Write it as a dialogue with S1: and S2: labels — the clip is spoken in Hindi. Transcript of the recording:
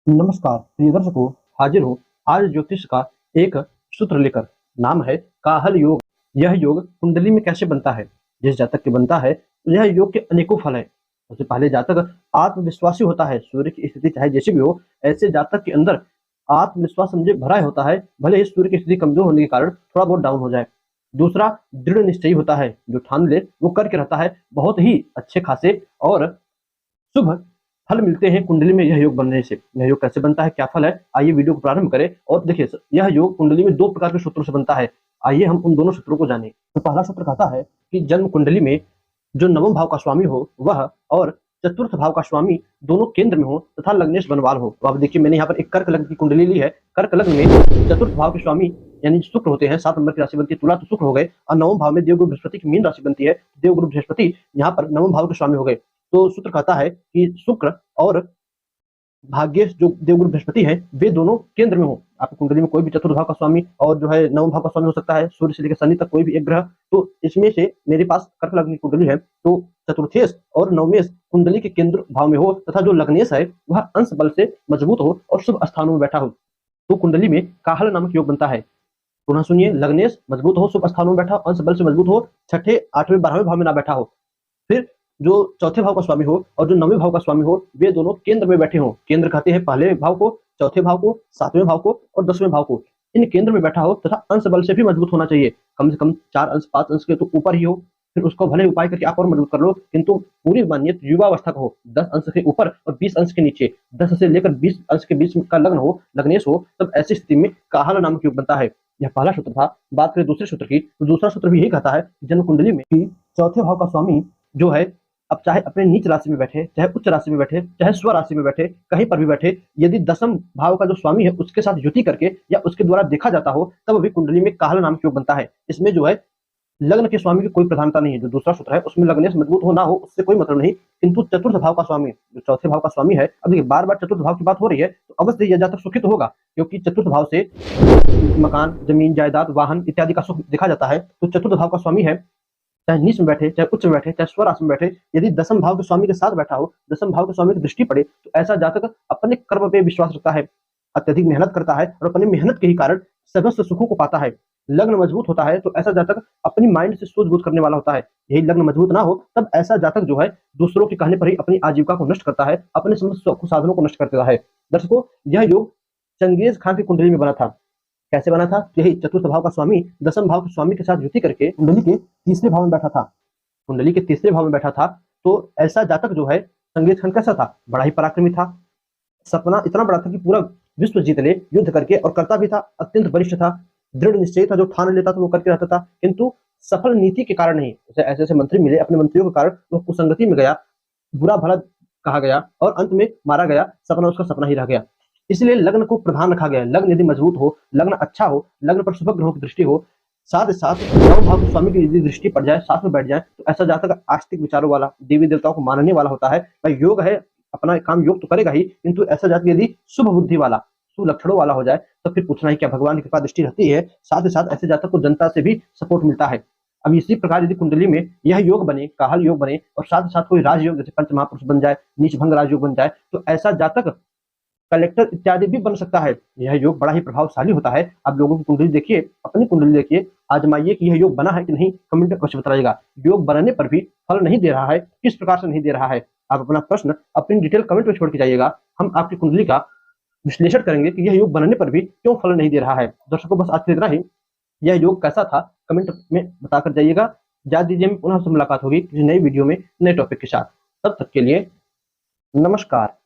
S1: नमस्कार प्रिय दर्शकों, हाजिर हूँ आज ज्योतिष का एक सूत्र लेकर। नाम है काहल योग। यह योग कुंडली में कैसे बनता है, जिस जातक के बनता है तो यह योग के अनेकों फल है। सबसे पहले जातक आत्मविश्वासी होता है। सूर्य की स्थिति चाहे जैसी भी हो, ऐसे जातक के अंदर आत्मविश्वास समझे भरा होता है, भले ही सूर्य की स्थिति कमजोर होने के कारण थोड़ा बहुत डाउन हो जाए। दूसरा, दृढ़ निश्चयी होता है, जो ठान ले वो करके रहता है। बहुत ही अच्छे खासे और शुभ फल मिलते हैं कुंडली में यह योग बनने से। यह योग कैसे बनता है, क्या फल है, आइए वीडियो को प्रारंभ करें और देखिए। यह योग कुंडली में दो प्रकार के सूत्रों से बनता है। आइए हम उन दोनों सूत्रों को जानें। तो पहला सूत्र कहता है कि जन्म कुंडली में जो नवम भाव का स्वामी हो वह और चतुर्थ भाव का स्वामी दोनों केंद्र में हो तथा लग्नेश बनवाल हो। तो आप देखिए, मैंने यहाँ पर एक कर्क लग्न की कुंडली ली है। कर्क लग्न में चतुर्थ भाव के स्वामी यानी शुक्र होते हैं। 7 नंबर की राशि बनती है तुला, तो शुक्र हो गए। और नवम भाव में देवगुरु बृहस्पति की मीन राशि बनती है। देवगुरु बृहस्पति यहाँ पर नवम भाव के स्वामी हो गए। तो सूत्र कहता है कि शुक्र और भाग्येश जो देवगुरु बृहस्पति है वे दोनों केंद्र में हो। आपकी कुंडली में कोई भी चतुर्थ भाव का स्वामी और जो है नवम भाव का स्वामी हो सकता है, सूर्य से लेकर शनि तक कोई भी एक ग्रह। तो इसमें से मेरे पास कर्क लग्न की कुंडली है, तो चतुर्थेश और नवमेश कुंडली के केंद्र भाव में हो तथा जो लग्नेश है वह अंश बल से मजबूत हो और शुभ स्थानों में बैठा हो, तो कुंडली में काहल नामक योग बनता है। पुनः सुनिए, लग्नेश मजबूत हो, शुभ स्थानों में बैठा हो, अंश बल से मजबूत हो, छठे आठवें 12वें भाव में ना बैठा हो। फिर जो चौथे भाव का स्वामी हो और जो नौवें भाव का स्वामी हो वे दोनों केंद्र में बैठे हों। केंद्र कहते हैं पहले भाव को, चौथे भाव को, 7वें भाव को और 10वें भाव को। इन केंद्र में बैठा हो तथा अंश बल से भी मजबूत होना चाहिए। कम से कम 4 अंश 5 अंश के तो ऊपर ही हो। फिर उसको भले उपाय करके आप और मजबूत कर लो, किंतु पूरी मानिए युवावस्था का हो, 10 अंश के ऊपर और 20 अंश के नीचे, 10 से लेकर 20 अंश के बीच का लग्न हो, लग्नेश हो, तब ऐसी स्थिति में काहल नामक योग बनता है। यह पहला सूत्र था। बात करें दूसरे सूत्र की, तो दूसरा सूत्र भी यही कहता है जन्म कुंडली में कि चौथे भाव का स्वामी जो है, अब चाहे अपने नीच राशि में बैठे, चाहे उच्च राशि में बैठे, चाहे स्व राशि में बैठे, कहीं पर भी बैठे, यदि दसम भाव का जो स्वामी है उसके साथ युति करके या उसके द्वारा देखा जाता हो, तब भी कुंडली में काहल नाम योग बनता है। इसमें जो है लग्न के स्वामी की कोई प्रधानता नहीं है। जो दूसरा सूत्र है उसमें लग्नेश मजबूत हो ना हो उससे कोई मतलब नहीं, किंतु चतुर्थ भाव का स्वामी, जो चौथे भाव का स्वामी है, अब देखिए बार बार चतुर्थ भाव की बात हो रही है तो अवश्य यह जातक सुखित होगा, क्योंकि चतुर्थ भाव से मकान, जमीन, जायदाद, वाहन इत्यादि का सुख देखा जाता है। तो चतुर्थ भाव का स्वामी है, चाहे नीच में बैठे, चाहे उच्च में बैठे, चाहे स्वराशि में बैठे, यदि दसम भाव के स्वामी के साथ बैठा हो, दसम भाव के स्वामी की दृष्टि पड़े, तो ऐसा जातक अपने कर्म पे विश्वास रखता है, अत्यधिक मेहनत करता है और अपनी मेहनत के ही कारण समस्त सुखों को पाता है। लग्न मजबूत होता है तो ऐसा जातक अपनी माइंड से सूझबूझ करने वाला होता है। यही लग्न मजबूत ना हो तब ऐसा जातक जो है दूसरों के कहने पर ही अपनी आजीविका को नष्ट करता है, अपने समस्त साधनों को नष्ट कर देता है। दर्शकों, यह योग चंगेज खान की कुंडली में बना था। कैसे बना था? यही चतुर्थ भाव का स्वामी दसम भाव के स्वामी के साथ युति करके कुंडली के तीसरे भाव में बैठा था। कुंडली के तीसरे भाव में बैठा था, तो ऐसा जातक जो है चंगेज खान कैसा था? बड़ा ही पराक्रमी था। सपना इतना बड़ा था कि पूरा विश्व जीत ले, युद्ध करके, और करता भी था। अत्यंत वरिष्ठ था, दृढ़ निश्चय था, जो ठान लेता था वो करके रहता था। किंतु सफल नीति के कारण नहीं, उसे ऐसे ऐसे मंत्री मिले, अपने मंत्रियों के कारण वो कुसंगति में गया, बुरा भला कहा गया और अंत में मारा गया। सपना उसका सपना ही रह गया। इसलिए लग्न को प्रधान रखा गया। लग्न यदि मजबूत हो, लग्न अच्छा हो, लग्न पर शुभ ग्रहों की दृष्टि हो, साथ ही साथ नव भाव के स्वामी की यदि दृष्टि पड़ जाए, साथ में बैठ जाए, तो ऐसा जातक आस्तिक विचारों वाला, देवी देवताओं को मानने वाला होता है। भाई योग है, अपना काम योग तो करेगा ही, किंतु ऐसा जातक यदि शुभ बुद्धि वाला, सुलक्षणों वाला हो जाए तो फिर पूछना ही क्या, भगवान की कृपा दृष्टि रहती है। साथ ही साथ ऐसे जातक को जनता से भी सपोर्ट मिलता है। अब इसी प्रकार यदि कुंडली में यह योग बने, काहल योग बने, और साथ ही साथ कोई राजयोग जैसे पंच महापुरुष बन जाए, नीच भंग राजयोग बन जाए, तो ऐसा जातक कलेक्टर इत्यादि भी बन सकता है। यह योग बड़ा ही प्रभावशाली होता है। आप लोगों की कुंडली देखिए, अपनी कुंडली देखिए, आजमाइए कि यह योग बना है कि नहीं, कमेंट में अवश्य बताइएगा। योग बनने पर भी फल नहीं दे रहा है, किस प्रकार से नहीं दे रहा है, आप अपना प्रश्न अपनी डिटेल कमेंट में छोड़ के जाइएगा। हम आपकी कुंडली का विश्लेषण करेंगे कि यह योग बनने पर भी क्यों फल नहीं दे रहा है। दर्शकों, बस आज के इतना ही। यह योग कैसा था कमेंट में बताकर जाइएगा। जा दीजिए, पुनः से मुलाकात होगी किसी नई वीडियो में नए टॉपिक के साथ। तब तक के लिए नमस्कार।